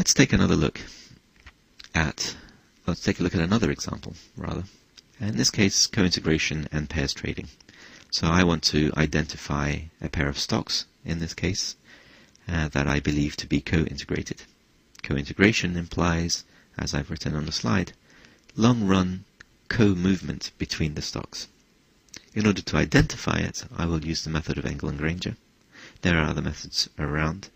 Let's take another look at, let's take a look at another example, rather. In this case, co-integration and pairs trading. So I want to identify a pair of stocks, in this case, that I believe to be co-integrated. Co-integration implies, as I've written on the slide, long-run co-movement between the stocks. In order to identify it, I will use the method of Engel and Granger. There are other methods around,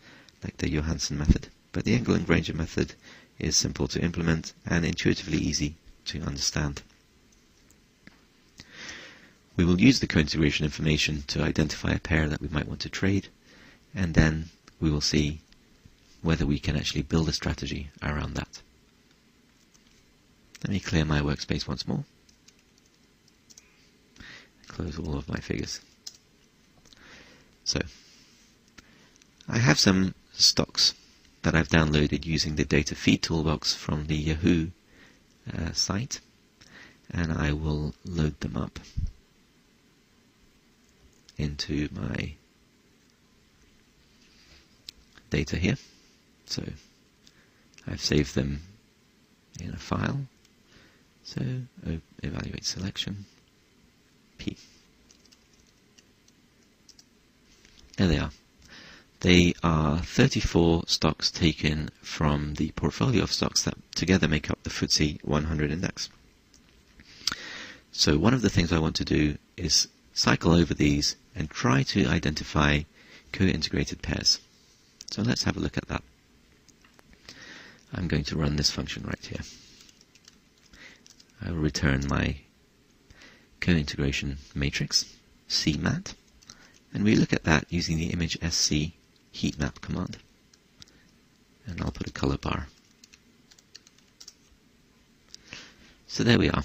like the Johansson method, but the Engel and Granger method is simple to implement and intuitively easy to understand. We will use the co-integration information to identify a pair that we might want to trade, and then we will see whether we can actually build a strategy around that. Let me clear my workspace once more. Close all of my figures. So, I have some stocks that I've downloaded using the data feed toolbox from the Yahoo site, and I will load them up into my data here. So I've saved them in a file. So evaluate selection P. There they are. They are 34 stocks taken from the portfolio of stocks that together make up the FTSE 100 index. So one of the things I want to do is cycle over these and try to identify co-integrated pairs. So let's have a look at that. I'm going to run this function right here. I will return my co-integration matrix, CMAT, and we look at that using the image SC heatmap command. And I'll put a color bar. So there we are.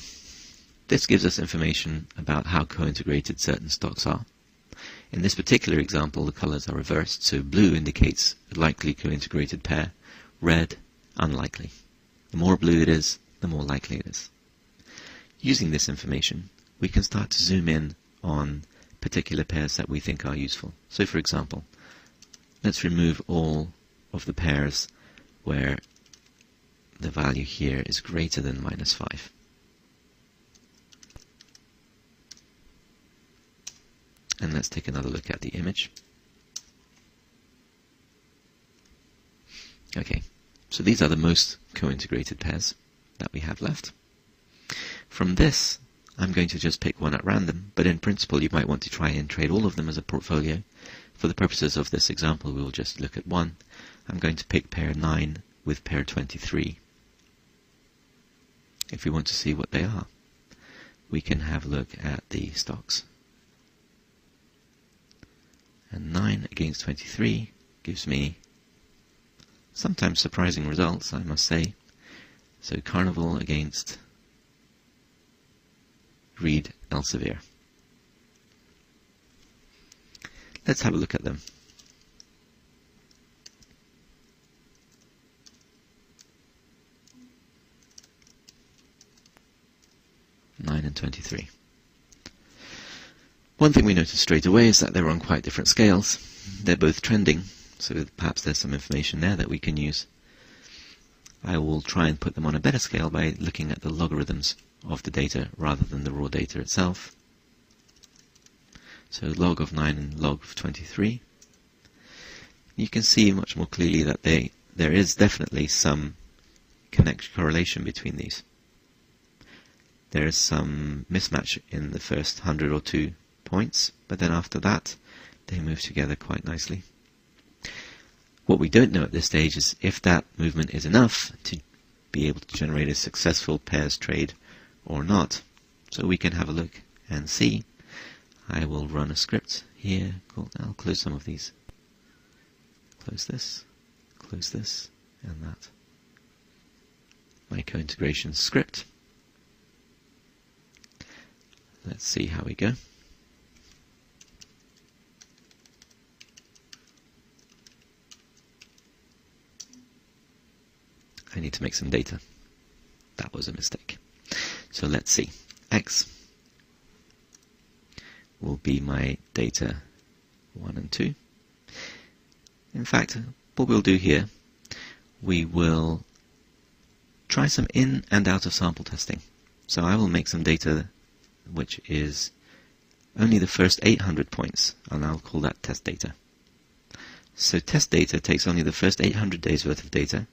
This gives us information about how co-integrated certain stocks are. In this particular example, the colors are reversed, so blue indicates a likely co-integrated pair, red, unlikely. The more blue it is, the more likely it is. Using this information, we can start to zoom in on particular pairs that we think are useful. So for example, let's remove all of the pairs where the value here is greater than -5. And let's take another look at the image. Okay, so these are the most co-integrated pairs that we have left. From this, I'm going to just pick one at random, but in principle you might want to try and trade all of them as a portfolio. For the purposes of this example, we will just look at one. I'm going to pick pair 9 with pair 23. If we want to see what they are, we can have a look at the stocks. And 9 against 23 gives me sometimes surprising results, I must say. So Carnival against Reed Elsevier. Let's have a look at them. Nine and 23. One thing we notice straight away is that they're on quite different scales. They're both trending, so perhaps there's some information there that we can use. I will try and put them on a better scale by looking at the logarithms of the data rather than the raw data itself. So log of 9 and log of 23. You can see much more clearly that there is definitely some correlation between these. There is some mismatch in the first 100 or 2 points, but then after that they move together quite nicely. What we don't know at this stage is if that movement is enough to be able to generate a successful pairs trade or not. So we can have a look and see. I will run a script here. I'll close some of these. Close this, and that. My co-integration script. Let's see how we go. I need to make some data. That was a mistake. So let's see. X will be my data 1 and 2. In fact, what we'll do here, we will try some in and out of sample testing. So I will make some data which is only the first 800 points, and I'll call that test data. So test data takes only the first 800 days worth of data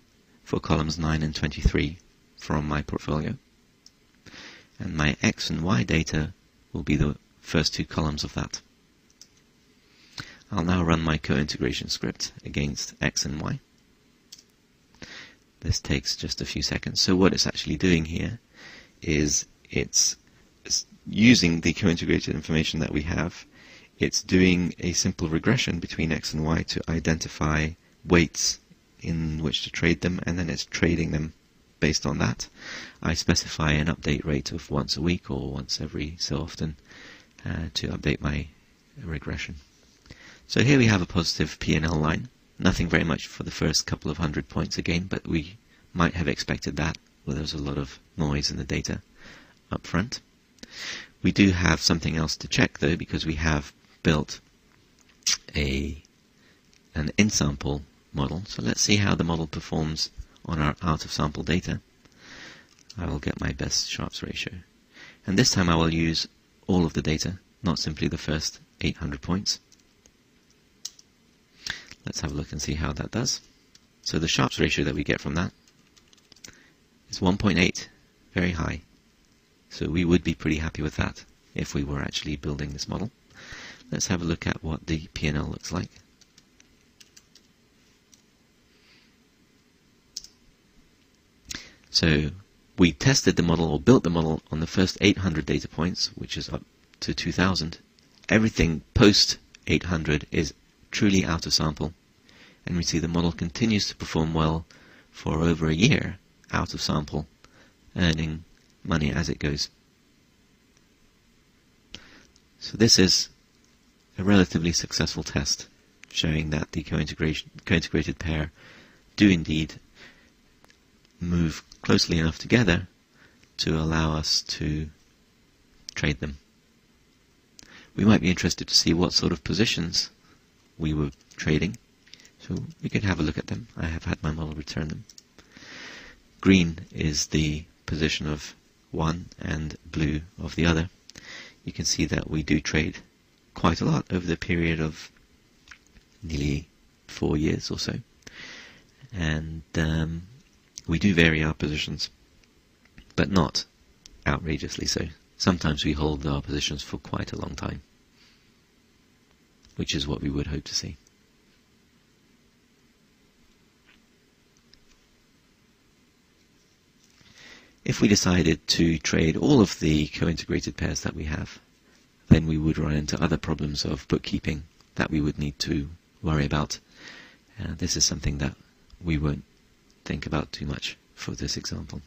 for columns 9 and 23 from my portfolio. And my X and Y data will be the first two columns of that. I'll now run my co-integration script against X and Y. This takes just a few seconds. So what it's actually doing here is it's using the co-integrated information that we have. It's doing a simple regression between X and Y to identify weights in which to trade them, and then it's trading them based on that. I specify an update rate of once a week or once every so often to update my regression. So here we have a positive P&L line. Nothing very much for the first couple of 100 points again, but we might have expected that, where there's a lot of noise in the data up front. We do have something else to check though, because we have built an in-sample model. So let's see how the model performs on our out-of-sample data. I will get my best Sharps ratio. And this time I will use all of the data, not simply the first 800 points. Let's have a look and see how that does. So the Sharps ratio that we get from that is 1.8, very high. So we would be pretty happy with that if we were actually building this model. Let's have a look at what the P&L looks like. So we tested the model, or built the model, on the first 800 data points, which is up to 2000. Everything post 800 is truly out of sample, and we see the model continues to perform well for over a year out of sample, earning money as it goes. So this is a relatively successful test, showing that the co-integrated pair do indeed move closely enough together to allow us to trade them. We might be interested to see what sort of positions we were trading, so we could have a look at them. I have had my model return them. Green is the position of one and blue of the other. You can see that we do trade quite a lot over the period of nearly 4 years or so, and we do vary our positions, but not outrageously so. Sometimes we hold our positions for quite a long time, which is what we would hope to see. If we decided to trade all of the co-integrated pairs that we have, then we would run into other problems of bookkeeping that we would need to worry about. This is something that we won't think about too much for this example.